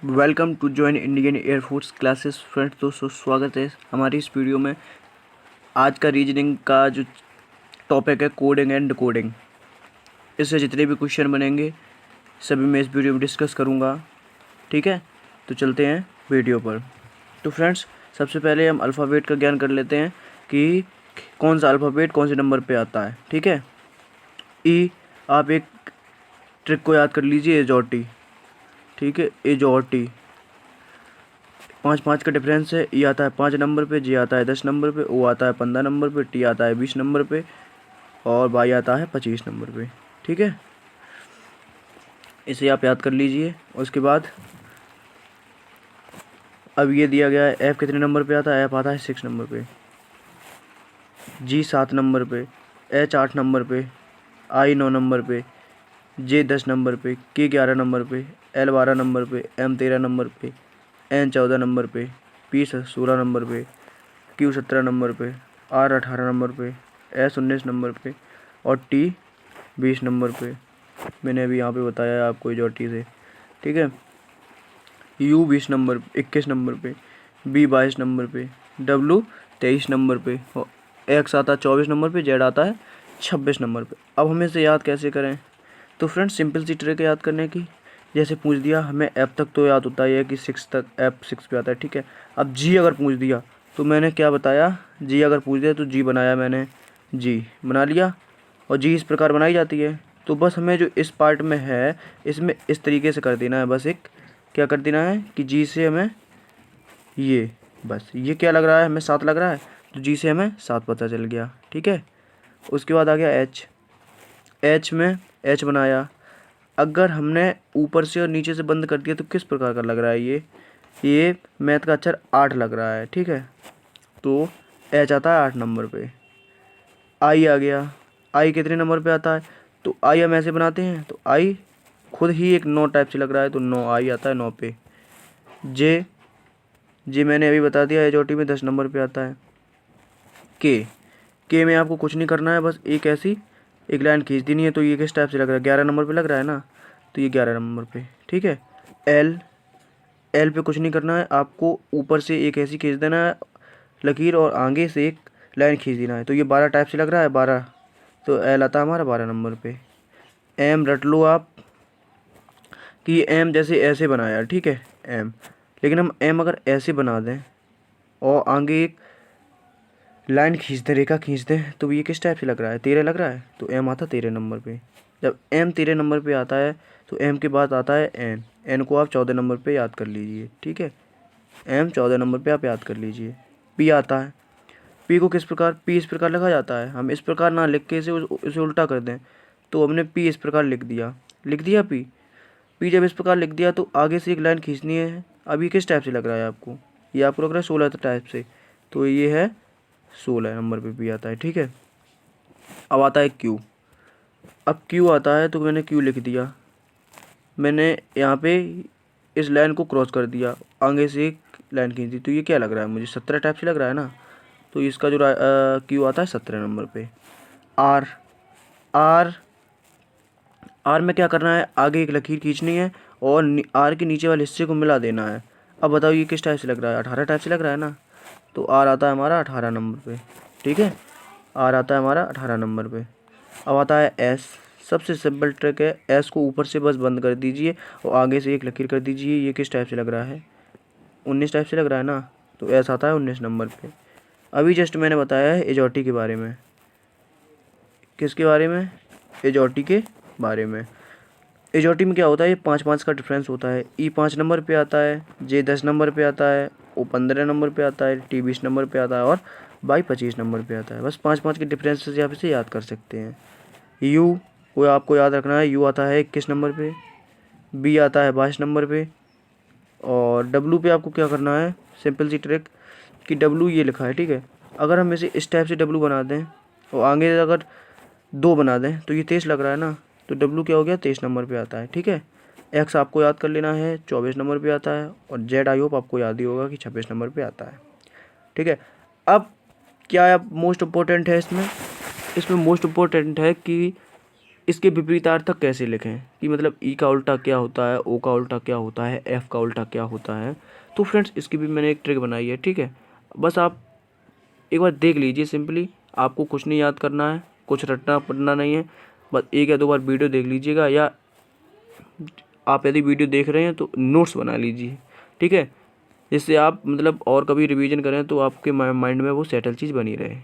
Welcome to join Indian air force classes friends. दोस्तों स्वागत है हमारी इस वीडियो में। आज का रीजनिंग का जो टॉपिक है कोडिंग एंड डिकोडिंग। इससे जितने भी क्वेश्चन बनेंगे सभी मैं इस वीडियो में डिस्कस करूंगा। ठीक है, तो चलते हैं वीडियो पर। तो फ्रेंड्स सबसे पहले हम अल्फ़ाबेट का ज्ञान कर लेते हैं कि कौन सा अल्फ़ाबेट कौन से नंबर पर आता है। ठीक है, ई, आप एक ट्रिक को याद कर लीजिए, एज और टी। ठीक है, एज और टी 5 का डिफरेंस है। ई आता है 5 नंबर पे, जे आता है 10 नंबर पे, ओ आता है 15 नंबर पे, टी आता है 20 नंबर पे और वाई आता है 25 नंबर पे। ठीक है, इसे आप याद कर लीजिए। उसके बाद अब ये दिया गया है एफ़ कितने नंबर पे आता है। एफ़ आता है 6 नंबर पे, जी 7 नंबर पे, एच 8 नंबर पे, आई 9 नंबर पे, जे 10 नंबर पे, के 11 नंबर पे, एल 12 नंबर पे, एम 13 नंबर पे, एन 14 नंबर पे, पी 16 नंबर पे, क्यू 17 नंबर पे, आर 18 नंबर पे, एस 19 नंबर पे और टी 20 नंबर पे। मैंने अभी यहाँ पे बताया है आपको जो टी से। ठीक है, यू 21 नंबर पे, बी 22 नंबर पे, डब्लू 23 नंबर पे और एक्स आता है 24 नंबर पे, जेड आता है 26 नंबर पे। अब हमें इसे याद कैसे करें? तो फ्रेंड्स सिंपल सी ट्रिक है याद करने की। जैसे पूछ दिया हमें एफ तक तो याद होता है कि 6 तक, एफ 6 पे आता है। ठीक है, अब जी अगर पूछ दिया तो मैंने क्या बताया, जी अगर पूछ दिया तो जी बनाया, मैंने जी बना लिया और जी इस प्रकार बनाई जाती है। तो बस हमें जो इस पार्ट में है इसमें इस तरीके से कर देना है। बस एक क्या कर देना है कि जी से हमें ये, बस ये क्या लग रहा है, हमें 7 लग रहा है तो जी से हमें 7 पता चल गया। ठीक है, उसके बाद आ गया एच। एच में एच बनाया। अगर हमने ऊपर से और नीचे से बंद कर दिया तो किस प्रकार का लग रहा है ये मैथ का अक्षर 8 लग रहा है। ठीक है, तो एच आता है 8 नंबर पे। आई आ गया। आई कितने नंबर पे आता है? तो आई हम ऐसे बनाते हैं तो आई खुद ही एक 9 टाइप से लग रहा है तो 9, आई आता है 9 पे। जे, जे मैंने अभी बता दिया एचओटी में 10 नंबर पे आता है। के में आपको कुछ नहीं करना है, बस एक ऐसी एक लाइन खींच देनी है। तो ये किस टाइप से लग रहा है? 11 नंबर पे लग रहा है ना, तो ये 11 नंबर पे। ठीक है, एल, एल पे कुछ नहीं करना है, आपको ऊपर से एक ऐसी खींच देना है लकीर और आगे से एक लाइन खींच देना है। तो ये 12 टाइप से लग रहा है, 12, तो एल आता है हमारा 12 नंबर पे। एम रट लो आप कि ये एम जैसे ऐसे बनाया। ठीक है, एम, लेकिन हम एम अगर ऐसे बना दें और आगे एक लाइन खींच दें, रेखा खींच दें, तो ये किस टाइप से लग रहा है? 13 लग रहा है, तो एम आता 13 नंबर पे। जब एम 13 नंबर पे आता है तो एम के बाद आता है एन। एन को आप 14 नंबर पे याद कर लीजिए। ठीक है, एम 14 नंबर पे आप याद कर लीजिए। पी आता है। पी को किस प्रकार, पी इस प्रकार लिखा जाता है। हम इस प्रकार ना लिख के इसे उल्टा कर दें, तो हमने पी इस प्रकार लिख दिया पी। पी जब इस प्रकार लिख दिया तो आगे से एक लाइन खींचनी है। अब ये किस टाइप से लग रहा है आपको? ये आपको लग रहा है 16 टाइप से, तो ये है 16 नंबर पे पी आता है। ठीक है, अब आता है क्यू। अब क्यू आता है तो मैंने क्यू लिख दिया, मैंने यहाँ पे इस लाइन को क्रॉस कर दिया, आगे से एक लाइन खींच दी, तो ये क्या लग रहा है मुझे? 17 टाइप से लग रहा है ना, तो इसका जो क्यू आता है 17 नंबर पे। आर, आर, आर में क्या करना है? आगे एक लकीर खींचनी है और आर के नीचे वाले हिस्से को मिला देना है। अब बताओ ये किस टाइप से लग रहा है? 18 टाइप से लग रहा है ना, तो आर आता है हमारा 18 नंबर पे। ठीक है, आर आता है हमारा 18 नंबर पे। अब आता है एस। सबसे सिंपल ट्रिक है, एस को ऊपर से बस बंद कर दीजिए और आगे से एक लकीर कर दीजिए। ये किस टाइप से लग रहा है? 19 टाइप से लग रहा है ना, तो एस आता है 19 नंबर पे। अभी जस्ट मैंने बताया है एजॉटी के बारे में। किसके बारे में? एजॉटी के बारे में। एजॉटी में क्या होता है? ये 5 का डिफरेंस होता है। ई 5 नंबर पे आता है, जे 10 नंबर पे आता है, ओ 15 नंबर पे आता है, टी 20 नंबर पे आता है और वाई 25 नंबर पे आता है। बस 5 के डिफरेंस से आप इसे याद कर सकते हैं। यू को आपको याद रखना है, यू आता है 21 नंबर पे, बी आता है 22 नंबर पे और डब्लू पे आपको क्या करना है? सिंपल सी ट्रिक कि डब्लू ये लिखा है। ठीक है, अगर हम इसे इस टाइप से डब्लू बना दें और आगे अगर 2 बना दें तो ये 23 लग रहा है ना, तो डब्लू क्या हो गया? 23 नंबर पे आता है। ठीक है, एक्स आपको याद कर लेना है, 24 नंबर पे आता है और जेड आई होप आपको याद ही होगा कि 26 नंबर पे आता है। ठीक है, अब क्या मोस्ट इम्पोर्टेंट है इसमें? इसमें मोस्ट इम्पोर्टेंट है कि इसके विपरीतार्थक कैसे लिखें, कि मतलब ई का उल्टा क्या होता है, ओ का उल्टा क्या होता है, एफ का उल्टा क्या होता है। तो फ्रेंड्स इसकी भी मैंने एक ट्रिक बनाई है, ठीक है। बस आप एक बार देख लीजिए, सिंपली आपको कुछ नहीं याद करना है, कुछ रटना पढ़ना नहीं है, बस एक या दो बार वीडियो देख लीजिएगा, या आप यदि वीडियो देख रहे हैं तो नोट्स बना लीजिए, ठीक है, जिससे आप मतलब और कभी रिवीजन करें तो आपके माइंड में वो सेटल चीज़ बनी रहे।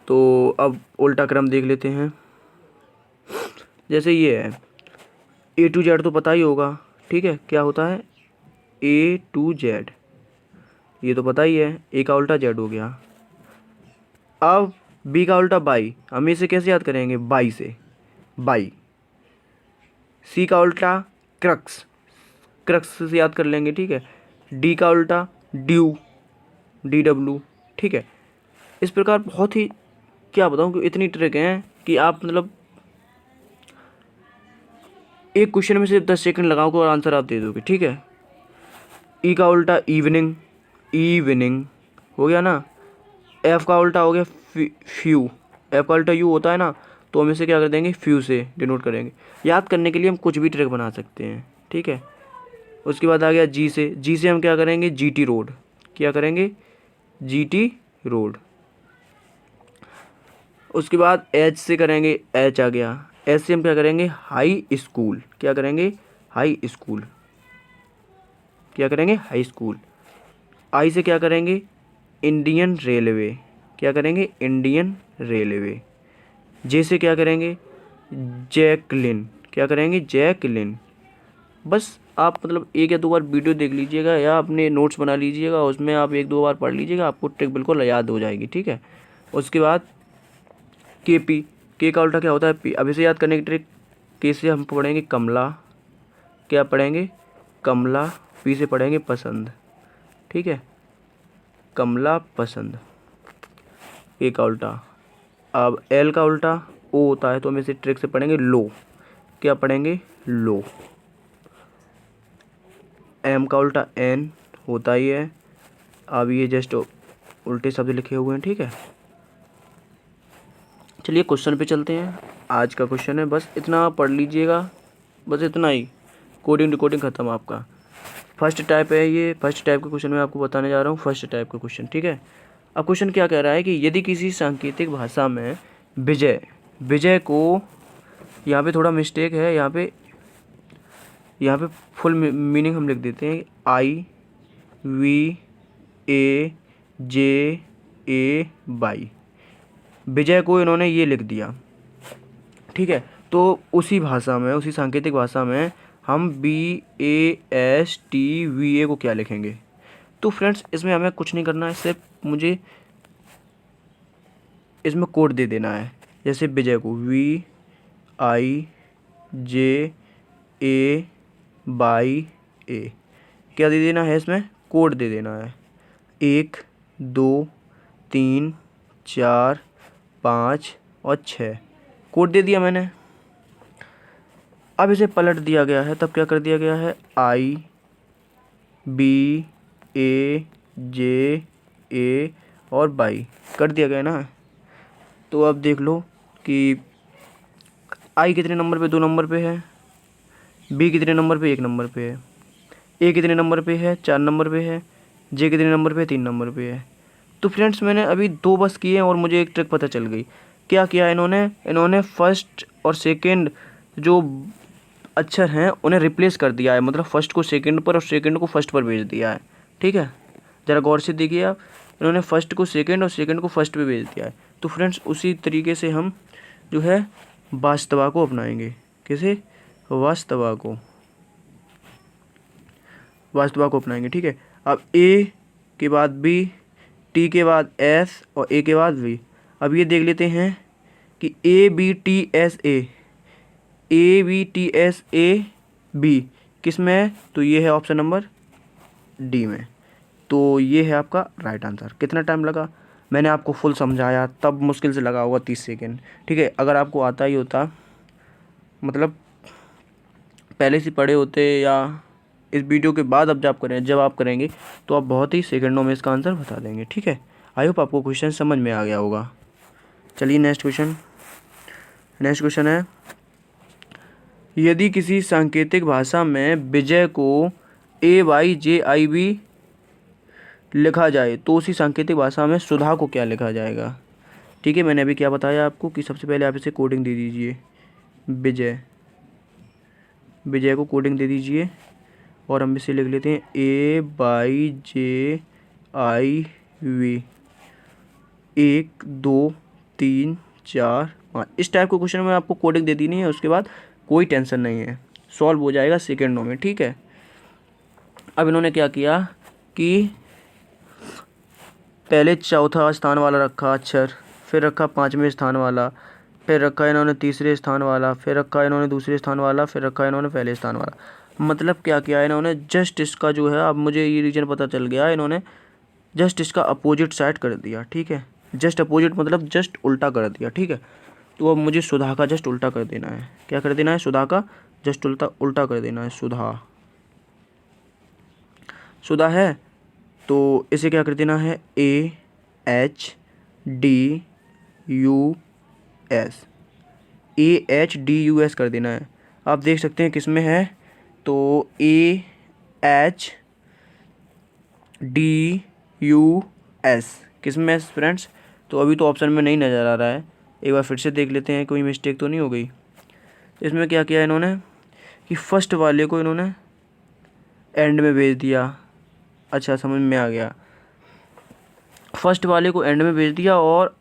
तो अब उल्टा क्रम देख लेते हैं। जैसे ये है ए टू जेड, तो पता ही होगा, ठीक है, क्या होता है ए टू जेड, ये तो पता ही है, ए का उल्टा जेड हो गया। अब बी का उल्टा बाई, हम इसे कैसे याद करेंगे, बाई से, बाई। सी का उल्टा क्रक्स, क्रक्स से याद कर लेंगे, ठीक है। डी का उल्टा ड्यू, डी डब्ल्यू, ठीक है। इस प्रकार बहुत ही, क्या बताऊँ कि इतनी ट्रिक हैं कि आप मतलब एक क्वेश्चन में सिर्फ 10 सेकंड लगाओगे और आंसर आप दे दोगे, ठीक है। ई का उल्टा इवनिंग, इवनिंग हो गया ना। एफ का उल्टा हो गया फ्यू, एफ का उल्टा यू होता है ना, तो हम इसे क्या कर देंगे, फ्यू से डिनोट करेंगे। याद करने के लिए हम कुछ भी ट्रिक बना सकते हैं, ठीक है। उसके बाद आ गया जी से, जी से हम क्या करेंगे, जी टी रोड, क्या करेंगे, जी टी रोड। उसके बाद एच से करेंगे, एच आ गया, एच से हम क्या करेंगे, हाई स्कूल, क्या करेंगे, हाई स्कूल, क्या करेंगे, हाई स्कूल। आई से क्या करेंगे, इंडियन रेलवे, क्या करेंगे, इंडियन रेलवे। जे से क्या करेंगे, जैकलिन, क्या करेंगे, जैकलिन। बस आप मतलब एक या दो बार वीडियो देख लीजिएगा या अपने नोट्स बना लीजिएगा, उसमें आप एक दो बार पढ़ लीजिएगा, आपको ट्रिक बिल्कुल याद हो जाएगी, ठीक है। उसके बाद के पी, के का उल्टा क्या होता है, पी। अब इसे याद करने की ट्रिक, के से हम पढ़ेंगे कमला, क्या पढ़ेंगे, कमला। पी से पढ़ेंगे पसंद, ठीक है, कमला पसंद, ए का उल्टा। अब एल का उल्टा ओ होता है, तो हम इसे ट्रिक से पढ़ेंगे लो, क्या पढ़ेंगे, लो। एम का उल्टा एन होता ही है। अब ये जस्ट उल्टे शब्द लिखे हुए हैं, ठीक है। चलिए क्वेश्चन पे चलते हैं। आज का क्वेश्चन है, बस इतना पढ़ लीजिएगा, बस इतना ही, कोडिंग रिकॉर्डिंग ख़त्म आपका। फर्स्ट टाइप है ये, फर्स्ट टाइप के क्वेश्चन मैं आपको बताने जा रहा हूँ, फर्स्ट टाइप का क्वेश्चन, ठीक है। अब क्वेश्चन क्या कह रहा है कि यदि किसी सांकेतिक भाषा में विजय, विजय को, यहाँ पे थोड़ा मिस्टेक है, यहाँ पे फुल मीनिंग हम लिख देते हैं, आई V A J A by, विजय को इन्होंने ये लिख दिया, ठीक है। तो उसी भाषा में, उसी सांकेतिक भाषा में हम BASTVA को क्या लिखेंगे। तो फ्रेंड्स इसमें हमें कुछ नहीं करना है, सिर्फ मुझे इसमें कोड दे देना है। जैसे विजय को VIJA क्या दे देना है, इसमें कोड दे देना है, 1 2 3 4 5 और 6, कोड दे दिया मैंने। अब इसे पलट दिया गया है, तब क्या कर दिया गया है, IBAJA और बाई कर दिया गया ना। तो अब देख लो कि आई कितने नंबर पे, 2 नंबर पे है, बी कितने नंबर पे, 1 नंबर पे है, ए कितने नंबर पे है, 4 नंबर पे है, जे कितने नंबर पे, 3 नंबर पे है। तो फ्रेंड्स मैंने अभी 2 बस किए और मुझे एक ट्रिक पता चल गई। क्या किया इन्होंने फर्स्ट और सेकंड जो अक्षर हैं उन्हें रिप्लेस कर दिया है, मतलब फर्स्ट को सेकंड पर और सेकंड को फर्स्ट पर भेज दिया है, ठीक है। ज़रा गौर से देखिए आप, इन्होंने फर्स्ट को सेकंड और सेकंड को फर्स्ट पे भेज दिया है। तो फ्रेंड्स उसी तरीके से हम जो है वास्तवा को अपनाएंगे, किसे, वास्तवा को अपनाएंगे, ठीक है। अब ए के बाद बी, टी के बाद एस और ए के बाद वी। अब ये देख लेते हैं कि ABTSA किस में है, तो ये है ऑप्शन नंबर डी में। तो ये है आपका राइट आंसर। कितना टाइम लगा, मैंने आपको फुल समझाया, तब मुश्किल से लगा होगा 30 सेकेंड, ठीक है। अगर आपको आता ही होता, मतलब पहले से पढ़े होते या इस वीडियो के बाद अब जब आप करेंगे तो आप बहुत ही सेकंडों में इसका आंसर बता देंगे, ठीक है। आई होप आपको क्वेश्चन समझ में आ गया होगा। चलिए नेक्स्ट क्वेश्चन। नेक्स्ट क्वेश्चन है, यदि किसी सांकेतिक भाषा में विजय को AYJIB लिखा जाए तो उसी सांकेतिक भाषा में सुधा को क्या लिखा जाएगा। ठीक है, मैंने अभी क्या बताया आपको कि सबसे पहले आप इसे कोडिंग दे दीजिए, विजय को कोडिंग दे दीजिए और हम इसे लिख लेते हैं AYJIV 1 2 3 4 5। इस टाइप के क्वेश्चन में आपको कोडिंग दे देनी है, उसके बाद कोई टेंशन नहीं है, सॉल्व हो जाएगा सेकेंडों में। ठीक है, अब इन्होंने क्या किया कि पहले चौथा स्थान वाला रखा अक्षर, फिर रखा पाँचवें स्थान वाला, फिर रखा इन्होंने तीसरे स्थान वाला, फिर रखा इन्होंने दूसरे स्थान वाला, फिर रखा इन्होंने पहले स्थान वाला। मतलब क्या किया इन्होंने, जस्ट इसका जो है, अब मुझे ये रीजन पता चल गया, इन्होंने जस्ट इसका अपोजिट साइड कर दिया। ठीक है, जस्ट अपोजिट मतलब जस्ट उल्टा कर दिया। ठीक है, तो अब मुझे सुधा का जस्ट उल्टा कर देना है। क्या कर देना है, सुधा का जस्ट उल्टा कर देना है। सुधा है तो इसे क्या कर देना है, AHDUS कर देना है। आप देख सकते हैं किस में है, तो AHDUS किस में है फ्रेंड्स। तो अभी तो ऑप्शन में नहीं नज़र आ रहा है, एक बार फिर से देख लेते हैं कोई मिस्टेक तो नहीं हो गई। इसमें क्या किया इन्होंने कि फर्स्ट वाले को इन्होंने एंड में भेज दिया। अच्छा, समझ में आ गया, फर्स्ट वाले को एंड में भेज दिया और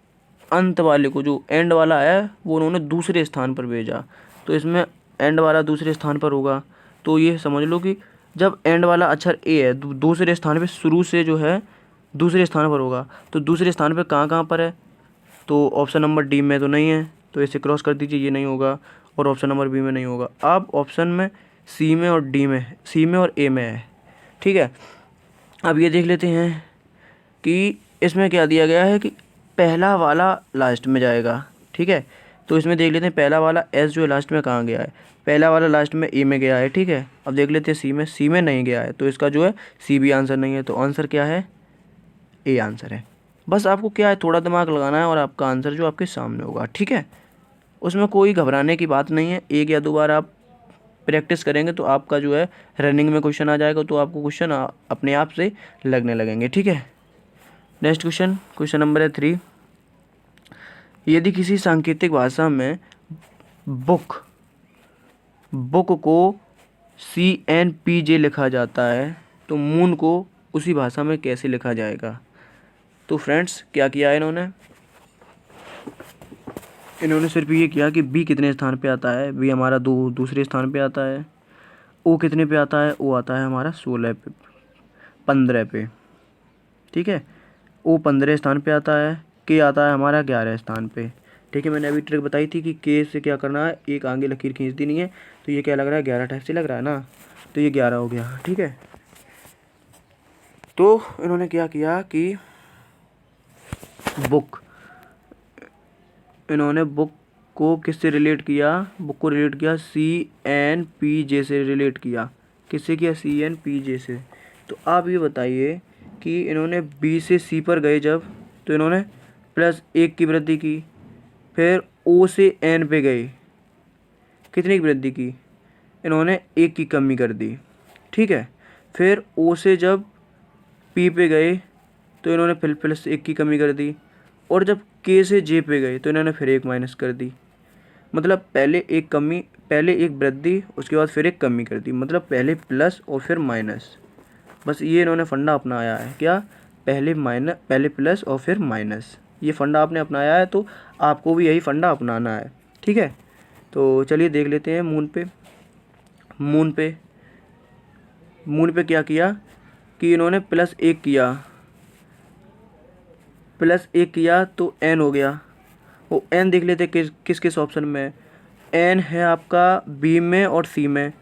अंत वाले को, जो एंड वाला है, वो उन्होंने दूसरे स्थान पर भेजा। तो इसमें एंड वाला दूसरे स्थान पर होगा। तो ये समझ लो कि जब एंड वाला अक्षर ए है, दूसरे स्थान पे शुरू से जो है दूसरे स्थान पर होगा, तो दूसरे स्थान पे कहाँ कहाँ पर है, तो ऑप्शन नंबर डी में तो नहीं है, तो इसे क्रॉस कर दीजिए, ये नहीं होगा, और ऑप्शन नंबर बी में नहीं होगा। अब ऑप्शन में सी में और डी में, सी में और ए में है। ठीक है, अब ये देख लेते हैं कि इसमें क्या दिया गया है कि पहला वाला लास्ट में जाएगा। ठीक है, तो इसमें देख लेते हैं पहला वाला एस जो है लास्ट में कहाँ गया है, पहला वाला लास्ट में ए में गया है। ठीक है, अब देख लेते हैं सी में नहीं गया है, तो इसका जो है सी भी आंसर नहीं है, तो आंसर क्या है, ए आंसर है। बस आपको क्या है, थोड़ा दिमाग लगाना है और आपका आंसर जो आपके सामने होगा। ठीक है, उसमें कोई घबराने की बात नहीं है, एक या दो बार आप प्रैक्टिस करेंगे तो आपका जो है रनिंग में क्वेश्चन आ जाएगा, तो आपको क्वेश्चन अपने आप से लगने लगेंगे। ठीक है, नेक्स्ट क्वेश्चन नंबर है 3। यदि किसी सांकेतिक भाषा में बुक को CNPJ लिखा जाता है तो मून को उसी भाषा में कैसे लिखा जाएगा। तो फ्रेंड्स क्या किया है इन्होंने सिर्फ ये किया कि बी कितने स्थान पे आता है, बी हमारा दूसरे स्थान पे आता है। ओ कितने पे आता है, ओ आता है हमारा 16 पे, 15 पे। ठीक है, ओ 15 स्थान पे आता है, के आता है हमारा 11 स्थान पे। ठीक है, मैंने अभी ट्रिक बताई थी कि के से क्या करना है, एक आगे लकीर खींच देनी है। तो ये क्या लग रहा है, 11 टाइप से लग रहा है ना, तो ये 11 हो गया। ठीक है, तो इन्होंने क्या किया कि इन्होंने बुक को किससे रिलेट किया, बुक को रिलेट किया CNPJ से रिलेट किया। किससे किया, CNPJ से। तो आप ये बताइए कि इन्होंने बी से सी पर गए जब, तो इन्होंने +1 की वृद्धि की, फिर ओ से एन पे गए, कितनी की वृद्धि की, इन्होंने 1 की कमी कर दी। ठीक है, फिर ओ से जब पी पे गए तो इन्होंने फिर +1 की कमी कर दी, और जब के से जे पे गए तो इन्होंने फिर 1 माइनस कर दी। मतलब पहले एक वृद्धि, उसके बाद फिर एक कमी कर दी, मतलब पहले प्लस और फिर माइनस। बस ये इन्होंने फंडा अपनाया है, क्या, पहले प्लस और फिर माइनस। ये फंडा आपने अपनाया है, तो आपको भी यही फंडा अपनाना है। ठीक है, तो चलिए देख लेते हैं मून पे क्या किया कि इन्होंने +1 किया तो एन हो गया। वो एन देख लेते किस किस ऑप्शन में एन है आपका, बी में और सी में,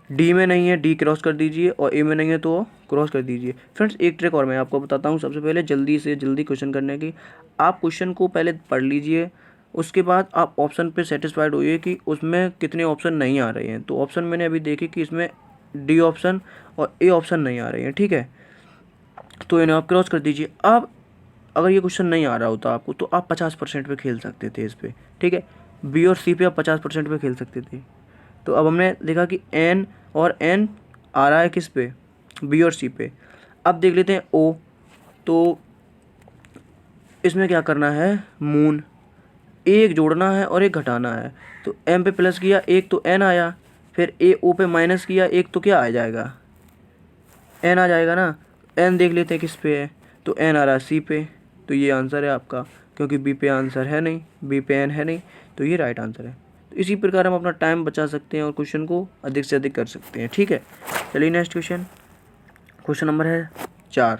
डी में नहीं है, डी क्रॉस कर दीजिए, और ए में नहीं है तो क्रॉस कर दीजिए। फ्रेंड्स एक ट्रिक और मैं आपको बताता हूँ, सबसे पहले जल्दी से जल्दी क्वेश्चन करने की, आप क्वेश्चन को पहले पढ़ लीजिए, उसके बाद आप ऑप्शन पे सेटिस्फाइड होइए कि उसमें कितने ऑप्शन नहीं आ रहे हैं। तो ऑप्शन मैंने अभी देखे कि इसमें डी ऑप्शन और ए ऑप्शन नहीं आ रहे हैं। ठीक है, तो इन्हें आप क्रॉस कर दीजिए। अब अगर ये क्वेश्चन नहीं आ रहा होता आपको, तो आप 50% पे खेल सकते थे इस पर। ठीक है, बी और सी पे आप 50% पे खेल सकते थे। तो अब हमने देखा कि एन और एन आ रहा है किस पे, बी और सी पे। अब देख लेते हैं ओ। तो इसमें क्या करना है, मून, एक जोड़ना है और एक घटाना है। तो एम पे प्लस किया, एक तो एन आया, फिर ए ओ पे माइनस किया, एक तो क्या आ जाएगा, एन आ जाएगा ना। एन देख लेते हैं किस पे है, तो एन आ रहा है सी पे। तो ये आंसर है आपका, क्योंकि बी पे आंसर है नहीं, बी पे एन है नहीं, तो ये राइट आंसर है। तो इसी प्रकार हम अपना टाइम बचा सकते हैं और क्वेश्चन को अधिक से अधिक कर सकते हैं। ठीक है, चलिए नेक्स्ट क्वेश्चन। क्वेश्चन नंबर है 4।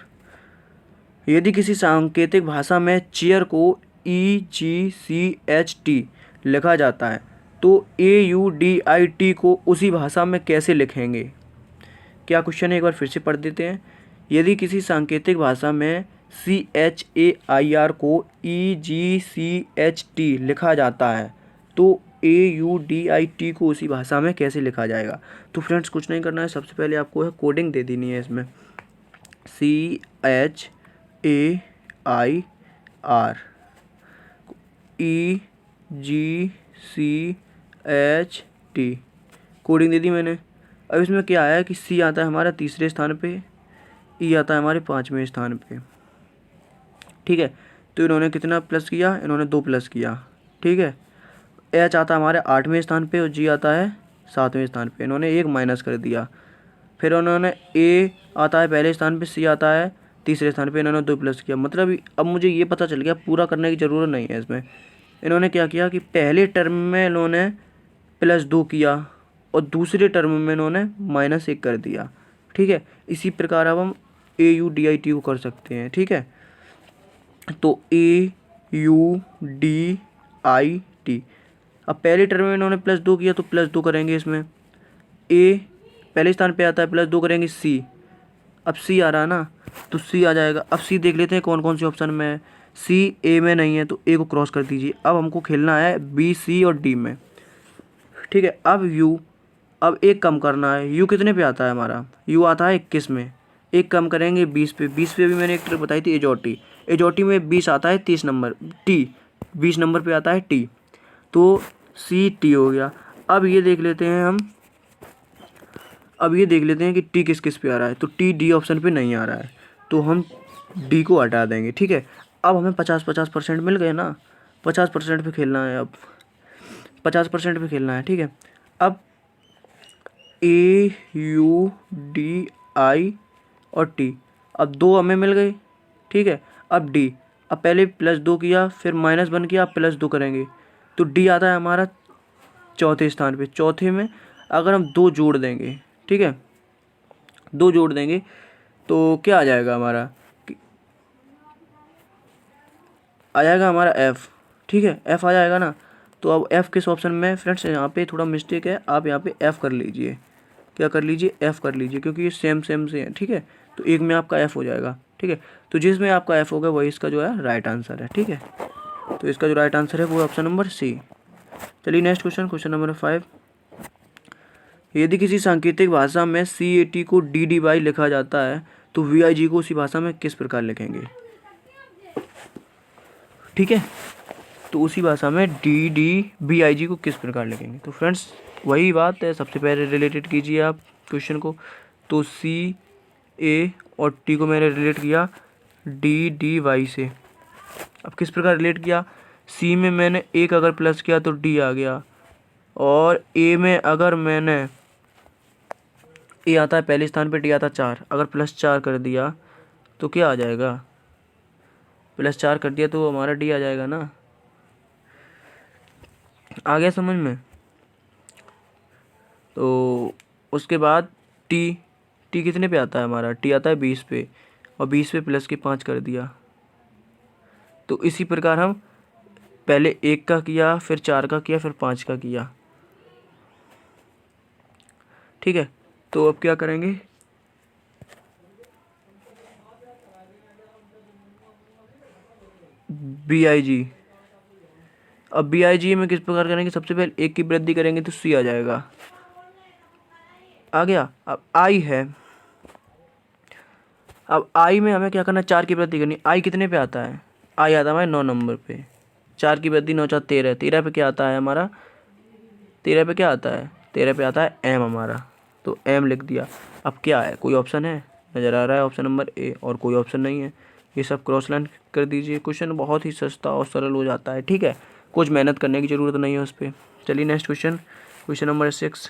यदि किसी सांकेतिक भाषा में चेयर को EGCHT लिखा जाता है तो AUDIT को उसी भाषा में कैसे लिखेंगे। क्या क्वेश्चन है, एक बार फिर से पढ़ देते हैं। यदि किसी सांकेतिक भाषा में CHAIR को EGCHT लिखा जाता है तो AUDIT को उसी भाषा में कैसे लिखा जाएगा। तो फ्रेंड्स कुछ नहीं करना है, सबसे पहले आपको है कोडिंग दे देनी है इसमें। CHAIR EGCHT कोडिंग दे दी मैंने। अब इसमें क्या आया कि सी आता है हमारा तीसरे स्थान पे, ई आता है हमारे 5वें स्थान पे। ठीक है, तो इन्होंने कितना प्लस किया, इन्होंने 2 प्लस किया। ठीक है, एच आता है हमारे 8वें स्थान पे और जी आता है 7वें स्थान पे, इन्होंने 1 माइनस कर दिया। फिर उन्होंने ए आता है पहले स्थान पे, सी आता है तीसरे स्थान पे, इन्होंने 2 प्लस किया। मतलब अब मुझे ये पता चल गया, पूरा करने की ज़रूरत नहीं है इसमें। इन्होंने क्या किया कि पहले टर्म में इन्होंने +2 किया और दूसरे टर्म में इन्होंने -1 कर दिया। ठीक है, इसी प्रकार अब हम AUDIT को कर सकते हैं। ठीक है, तो AUDIT, अब पहले टर्म में इन्होंने +2 किया तो +2 करेंगे इसमें। ए पहले स्थान पे आता है, +2 करेंगे सी। अब सी आ रहा है ना, तो सी आ जाएगा। अब सी देख लेते हैं कौन कौन से ऑप्शन में है। सी ए में नहीं है तो ए को क्रॉस कर दीजिए। अब हमको खेलना है बी, सी और डी में। ठीक है, अब यू, अब एक कम करना है। यू कितने पे आता है हमारा, यू आता है 21 में, एक कम करेंगे 20 पे। 20 पे भी मैंने एक ट्रिक बताई थी, एजोटी। एजोटी में 20 आता है 30 नंबर, टी 20 नंबर पे आता है टी, तो सी टी हो गया। अब ये देख लेते हैं हम, अब ये देख लेते हैं कि टी किस किस पे आ रहा है। तो टी डी ऑप्शन पे नहीं आ रहा है, तो हम डी को हटा देंगे। ठीक है, अब हमें 50-50% मिल गए ना, 50% पे खेलना है। अब 50% पे खेलना है। ठीक है, अब AUDI और टी, अब 2 हमें मिल गए। ठीक है, अब डी, अब पहले +2 किया, फिर -1 किया, अब +2 करेंगे, तो डी आता है हमारा चौथे स्थान पे। चौथे में अगर हम 2 जोड़ देंगे, ठीक है, 2 जोड़ देंगे तो क्या आ जाएगा हमारा, आ जाएगा हमारा एफ़। ठीक है, एफ़ आ जाएगा ना। तो अब एफ़ किस ऑप्शन में है फ्रेंड्स, यहाँ पे थोड़ा मिस्टेक है, आप यहाँ पे एफ़ कर लीजिए। क्या कर लीजिए, एफ़ कर लीजिए, क्योंकि ये सेम सेम से हैं। ठीक है, तो एक में आपका एफ़ हो जाएगा। ठीक है, तो जिसमें आपका एफ़ होगा वही इसका जो है राइट आंसर है। ठीक है, तो इसका जो राइट आंसर है वो ऑप्शन नंबर सी। चलिए नेक्स्ट क्वेश्चन, क्वेश्चन नंबर 5। यदि किसी सांकेतिक भाषा में CAT को DDY लिखा जाता है तो VIG को उसी भाषा में किस प्रकार लिखेंगे। ठीक है, तो उसी भाषा में DDBIG को किस प्रकार लिखेंगे। तो फ्रेंड्स वही बात है, सबसे पहले रिलेटेड कीजिए आप क्वेश्चन को। तो CA और T को मैंने रिलेट किया DDY से। अब किस प्रकार रिलेट किया, C में मैंने 1 अगर प्लस किया तो D आ गया, और A में अगर मैंने, A आता है पहले स्थान पे, D आता है 4, अगर +4 कर दिया तो क्या आ जाएगा, +4 कर दिया तो हमारा D आ जाएगा ना। आ गया समझ में। तो उसके बाद टी कितने पे आता है हमारा, टी आता है 20 पे, और 20 पे प्लस के 5 कर दिया। तो इसी प्रकार हम पहले 1 का किया, फिर 4 का किया, फिर 5 का किया। ठीक है, तो अब क्या करेंगे, BIG। अब BIG में किस प्रकार करेंगे, सबसे पहले 1 की वृद्धि करेंगे तो C आ जाएगा। आ गया। अब I है, अब I में हमें क्या करना है, 4 की वृद्धि करनी। I कितने पे आता है, I आता है हमारे 9 नंबर पे। 4 की वृद्धि 9 4 13, 13 पे क्या आता है हमारा, 13 पे क्या आता है, 13 पे आता है एम हमारा, तो एम लिख दिया। अब क्या है, कोई ऑप्शन है, नज़र आ रहा है ऑप्शन नंबर ए, और कोई ऑप्शन नहीं है। ये सब क्रॉस लाइन कर दीजिए। क्वेश्चन बहुत ही सस्ता और सरल हो जाता है, ठीक है, कुछ मेहनत करने की ज़रूरत नहीं है उस पर। चलिए नेक्स्ट क्वेश्चन, क्वेश्चन नंबर 6।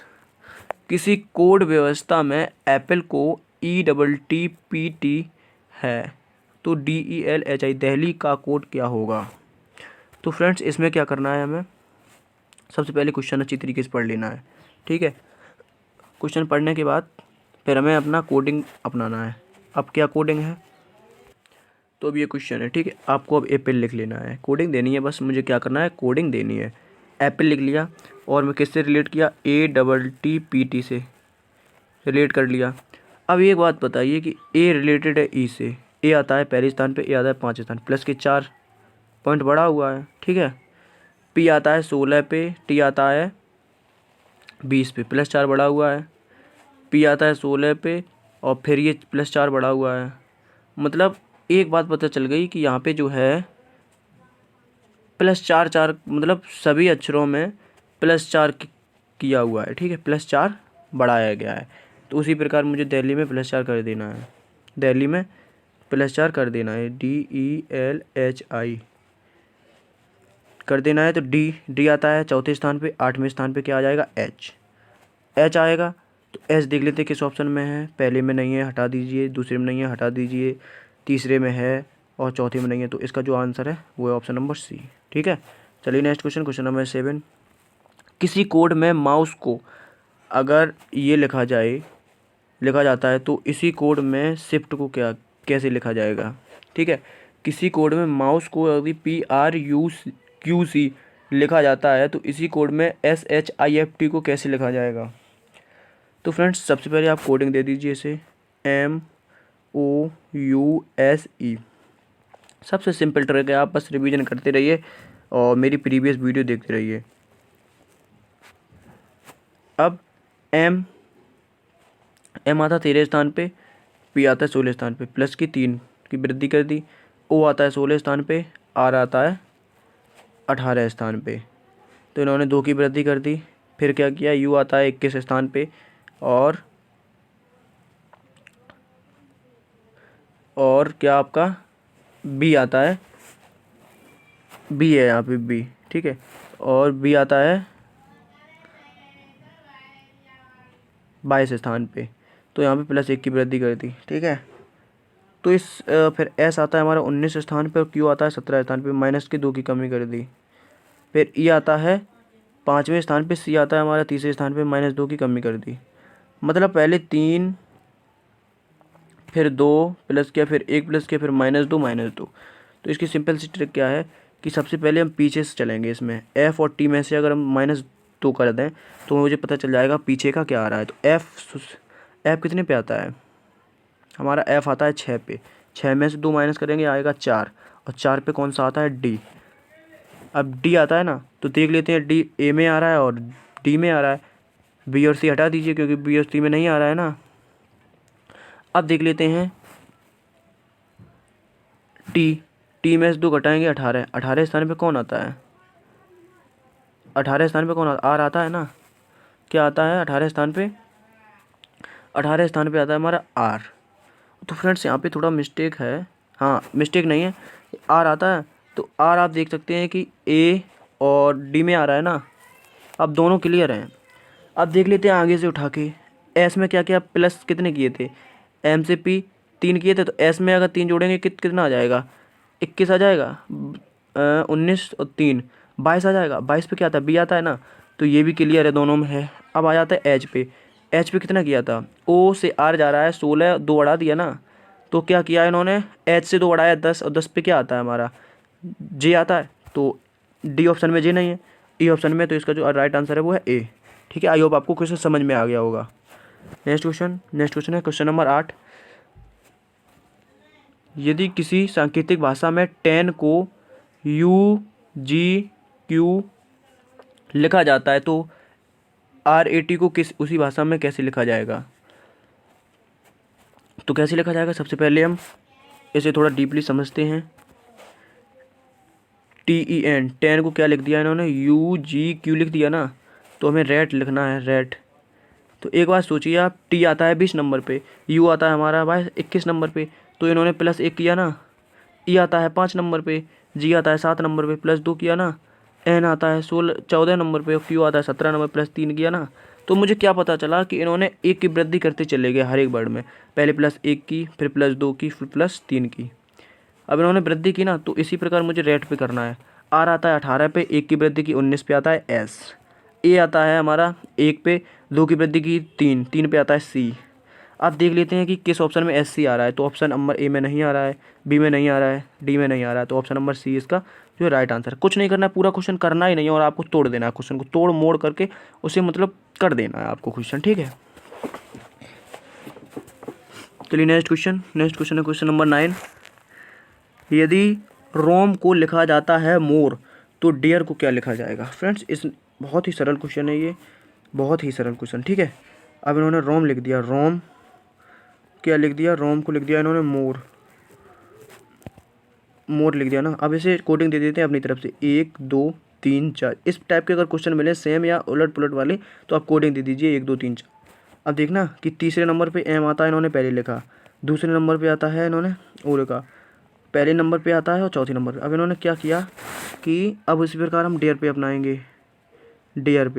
किसी कोड व्यवस्था में एप्पल को ETTPT है तो DELHI दिल्ली का कोड क्या होगा। तो फ्रेंड्स इसमें क्या करना है, हमें सबसे पहले क्वेश्चन अच्छी तरीके से पढ़ लेना है, ठीक है। क्वेश्चन पढ़ने के बाद फिर हमें अपना कोडिंग अपनाना है। अब क्या कोडिंग है, तो अब ये क्वेश्चन है, ठीक है। आपको अब एप्पल लिख लेना है, कोडिंग देनी है, बस मुझे क्या करना है, कोडिंग देनी है। एप्पल लिख लिया और मैं किससे रिलेट किया, ATTPT से रिलेट कर लिया। अब एक बात बताइए कि ए रिलेटेड है ई से, ए आता है पहले स्थान पे, ए आता है 5 स्थान, प्लस के 4 पॉइंट बढ़ा हुआ है, ठीक है। पी आता है 16 पे, टी आता है 20 पे, प्लस 4 बढ़ा हुआ है। पी आता है 16 पे और फिर ये प्लस 4 बढ़ा हुआ है। मतलब एक बात पता चल गई कि यहाँ पे जो है प्लस 4 4, मतलब सभी अक्षरों में प्लस 4 किया हुआ है, ठीक है, प्लस 4 बढ़ाया गया है। तो उसी प्रकार मुझे दिल्ली में प्लस 4 कर देना है, दिल्ली में प्लस 4 कर देना है, DELHI कर देना है। तो डी आता है चौथे स्थान पे, 8वें स्थान पे क्या आ जाएगा, एच आएगा। तो एच देख लेते हैं किस ऑप्शन में है, पहले में नहीं है हटा दीजिए, दूसरे में नहीं है हटा दीजिए, तीसरे में है और चौथे में नहीं है। तो इसका जो आंसर है वो है ऑप्शन नंबर सी, ठीक है। चलिए नेक्स्ट क्वेश्चन, क्वेश्चन नंबर 7। किसी कोड में माउस को अगर ये लिखा जाता है तो इसी कोड में शिफ्ट को कैसे लिखा जाएगा, ठीक है। किसी कोड में माउस को यदि PRUQC लिखा जाता है तो इसी कोड में SHIFT को कैसे लिखा जाएगा। तो फ्रेंड्स सबसे पहले आप कोडिंग दे दीजिए इसे, MOUSE। सबसे सिंपल ट्रिक है, आप बस रिवीजन करते रहिए और मेरी प्रीवियस वीडियो देखते रहिए। अब एम आता 13 स्थान पे, पी आता है 16 स्थान पे, प्लस की 3 की वृद्धि कर दी। ओ आता है 16 स्थान पे, आर आता है 18 स्थान पे, तो इन्होंने 2 की वृद्धि कर दी। फिर क्या किया, यू आता है 21 स्थान पे और क्या आपका बी आता है, बी है यहाँ पे बी, ठीक है, और बी आता है 22 स्थान पे, तो यहाँ पे प्लस 1 की वृद्धि कर दी, ठीक है। तो इस फिर एस आता है हमारा 19 स्थान पे और क्यू आता है 17 स्थान पे, माइनस की 2 की कमी कर दी। फिर ई आता है 5वें स्थान पे, सी आता है हमारा 3रे स्थान पे, -2 की कमी कर दी। मतलब पहले 3 फिर 2 प्लस किया, फिर 1 प्लस किया, फिर -2 तो इसकी सिंपल सी ट्रिक क्या है कि सबसे पहले हम पीछे से चलेंगे। इसमें एफ़ और टी में से अगर हम -2 कर दें तो मुझे पता चल जाएगा पीछे का क्या आ रहा है। तो एफ़ कितने पे आता है हमारा, एफ़ आता है 6 पे, 6 में से 2 माइनस करेंगे आएगा 4, और 4 पे कौन सा आता है, डी। अब डी आता है ना, तो देख लेते हैं डी ए में आ रहा है और डी में आ रहा है। बी और सी हटा दीजिए क्योंकि बी और सी में नहीं आ रहा है ना। अब देख लेते हैं टी में से 2 घटाएंगे 18, 18 स्थान पे कौन आता है, 18 स्थान पे कौन आता, आर आता है ना, क्या आता है 18 स्थान पे, 18 स्थान पे आता है हमारा आर। तो फ्रेंड्स यहाँ पे थोड़ा मिस्टेक है, हाँ मिस्टेक नहीं है, आर आता है। तो आर आप देख सकते हैं कि ए और डी में आ रहा है ना। अब दोनों क्लियर हैं। अब देख लेते हैं आगे से उठा के, एस में क्या क्या प्लस कितने किए थे, एम से पी 3 किए थे, तो एस में अगर 3 जोड़ेंगे कितना आ जाएगा, 21 आ जाएगा, 19 और 3 22 आ जाएगा। 22 पे क्या आता है, बी आता है ना, तो ये भी क्लियर है, दोनों में है। अब आ जाता है एच पे, एच पे कितना किया था, ओ से आर जा रहा है 16, 2 बढ़ा दिया ना, तो क्या किया इन्होंने, एच से 2 बढ़ाया 10, और 10 पे क्या आता है हमारा, जे आता है। तो डी ऑप्शन में जे नहीं है, ई ऑप्शन में, तो इसका जो राइट आंसर है वो है ए, ठीक है। आई होप आपको क्वेश्चन समझ में आ गया होगा। नेक्स्ट क्वेश्चन है क्वेश्चन नंबर 8। यदि किसी सांकेतिक भाषा में 10 को UGQ लिखा जाता है तो RAT को उसी भाषा में कैसे लिखा जाएगा। तो कैसे लिखा जाएगा, सबसे पहले हम इसे थोड़ा डीपली समझते हैं। TEN, टेन को क्या लिख दिया इन्होंने, UGQ लिख दिया ना, तो हमें रेट लिखना है, रेट। तो एक बात सोचिए आप, टी आता है 20 नंबर पे, यू आता है हमारा भाई 21 नंबर पे, तो इन्होंने +1 किया ना। ई आता है 5 नंबर पे, जी आता है 7 नंबर पे, +2 किया ना। एन आता है 14 नंबर पे, और क्यू आता है 17 नंबर, +3 किया ना। तो मुझे क्या पता चला कि इन्होंने 1 की वृद्धि करते चले गए हर एक वर्ड में, पहले +1 की, फिर +2 की, फिर +3 की। अब इन्होंने वृद्धि की ना, तो इसी प्रकार मुझे रेट पे करना है। आर आता है 18 पे, 1 की वृद्धि की 19 पे आता है एस। ए आता है हमारा 1 पे, 2 की वृद्धि की 3 पे आता है सी। अब देख लेते हैं कि किस ऑप्शन में एस सी आ रहा है। तो ऑप्शन नंबर ए में नहीं आ रहा है, बी में नहीं आ रहा है, डी में नहीं आ रहा है, तो ऑप्शन नंबर सी इसका जो राइट आंसर है। कुछ नहीं करना है, पूरा क्वेश्चन करना ही नहीं है, और आपको तोड़ देना है क्वेश्चन को, तोड़ मोड़ करके उसे मतलब कर देना है आपको क्वेश्चन, ठीक है। चलिए नेक्स्ट क्वेश्चन है क्वेश्चन नंबर 9। यदि रोम को लिखा जाता है मोर, तो डियर को क्या लिखा जाएगा। फ्रेंड्स इस बहुत ही सरल क्वेश्चन है ये, बहुत ही सरल क्वेश्चन, ठीक है। अब इन्होंने रोम लिख दिया, रोम क्या लिख दिया, रोम को लिख दिया इन्होंने मोर, मोर लिख दिया ना। अब इसे कोडिंग दे देते हैं अपनी तरफ से, 1 2 3 4। इस टाइप के अगर क्वेश्चन मिले सेम या उलट पुलट वाले, तो आप कोडिंग दे दीजिए 1 2 3 4। अब देखना कि तीसरे नंबर पे एम आता है, इन्होंने पहले लिखा, दूसरे नंबर पे आता है इन्होंने ओ लिखा, पहले नंबर पे आता है और चौथे नंबर पे। अब इन्होंने क्या किया कि अब इसी प्रकार हम डेयर पे अपनाएंगे, डेयर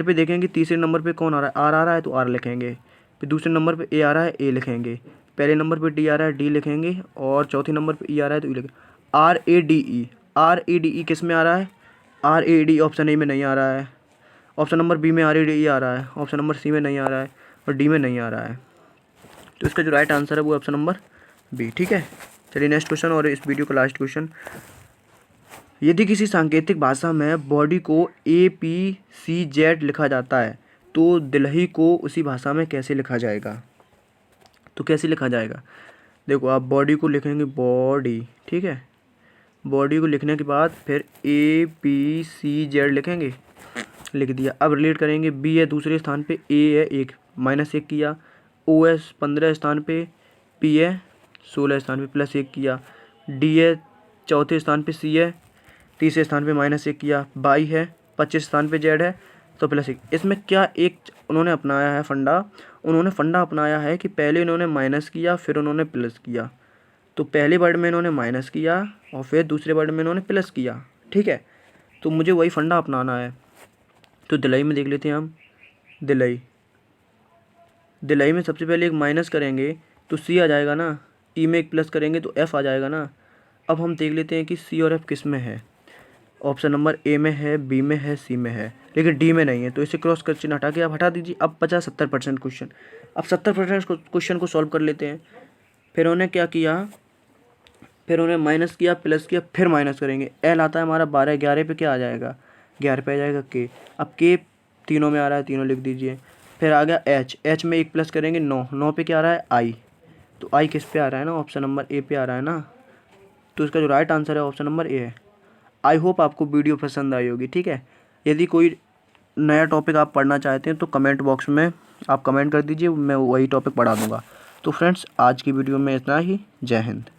पे देखेंगे तीसरे नंबर पे कौन आ रहा है, आर आ रहा है तो आर लिखेंगे, फिर दूसरे नंबर पे ए आ रहा है ए लिखेंगे, पहले नंबर पे डी आ रहा है डी लिखेंगे, और चौथे नंबर पे ई आ रहा है तो ई लिखेंगे। RADE किस में आ रहा है, RAD ऑप्शन ए में नहीं आ रहा है, ऑप्शन नंबर बी में RADE आ रहा है, ऑप्शन नंबर सी में नहीं आ रहा है, और डी में नहीं आ रहा है। तो इसका जो राइट आंसर है वो ऑप्शन नंबर बी, ठीक है। चलिए नेक्स्ट क्वेश्चन, और इस वीडियो का लास्ट क्वेश्चन। यदि किसी सांकेतिक भाषा में बॉडी को APCZ लिखा जाता है, तो दिल्ही को उसी भाषा में कैसे लिखा जाएगा। तो कैसे लिखा जाएगा, देखो आप बॉडी को लिखेंगे बॉडी, ठीक है। बॉडी को लिखने के बाद फिर APCZ लिखेंगे, लिख दिया। अब रिलेट करेंगे, बी है दूसरे स्थान पे, ए है एक, -1 किया, OS 15 स्थान पे, P है 16 स्थान पे, +1 किया, D है चौथे स्थान पे, C है तीसरे स्थान पे, -1 किया, बाई है 25 स्थान पे, Z है तो +1। इसमें क्या एक उन्होंने अपनाया है फंडा, उन्होंने फंडा अपनाया है कि पहले इन्होंने माइनस किया फिर उन्होंने प्लस किया। तो पहले वर्ड में इन्होंने माइनस किया और फिर दूसरे वर्ड में इन्होंने प्लस किया, ठीक है। तो मुझे वही फंडा अपनाना है। तो दिलाई में देख लेते हैं हम, दिलाई में सबसे पहले एक माइनस करेंगे तो सी आ जाएगा ना, ई में एक प्लस करेंगे तो एफ आ जाएगा ना। अब हम देख लेते हैं कि सी और एफ किस में है। ऑप्शन नंबर ए में है, बी में है, सी में है, लेकिन डी में नहीं है। तो इसे क्रॉस कर चिन्ह हटा के आप हटा दीजिए। अब बचा 70% क्वेश्चन। अब 70% क्वेश्चन को सॉल्व कर लेते हैं। फिर उन्होंने क्या किया, फिर उन्होंने माइनस किया, प्लस किया, फिर माइनस करेंगे। एल आता है हमारा 12, 11 पे क्या आ जाएगा, 11 पे आ जाएगा के। अब के तीनों में आ रहा है, तीनों लिख दीजिए। फिर आ गया एच में एक प्लस करेंगे 9, 9 पे क्या आ रहा है आई, तो आई किस पे आ रहा है ना, ऑप्शन नंबर ए पे आ रहा है ना। तो इसका जो राइट आंसर है ऑप्शन नंबर ए है। आई होप आपको वीडियो पसंद आई होगी, ठीक है। यदि कोई नया टॉपिक आप पढ़ना चाहते हैं तो कमेंट बॉक्स में आप कमेंट कर दीजिए, मैं वही टॉपिक पढ़ा दूँगा। तो फ्रेंड्स आज की वीडियो में इतना ही। जय हिंद।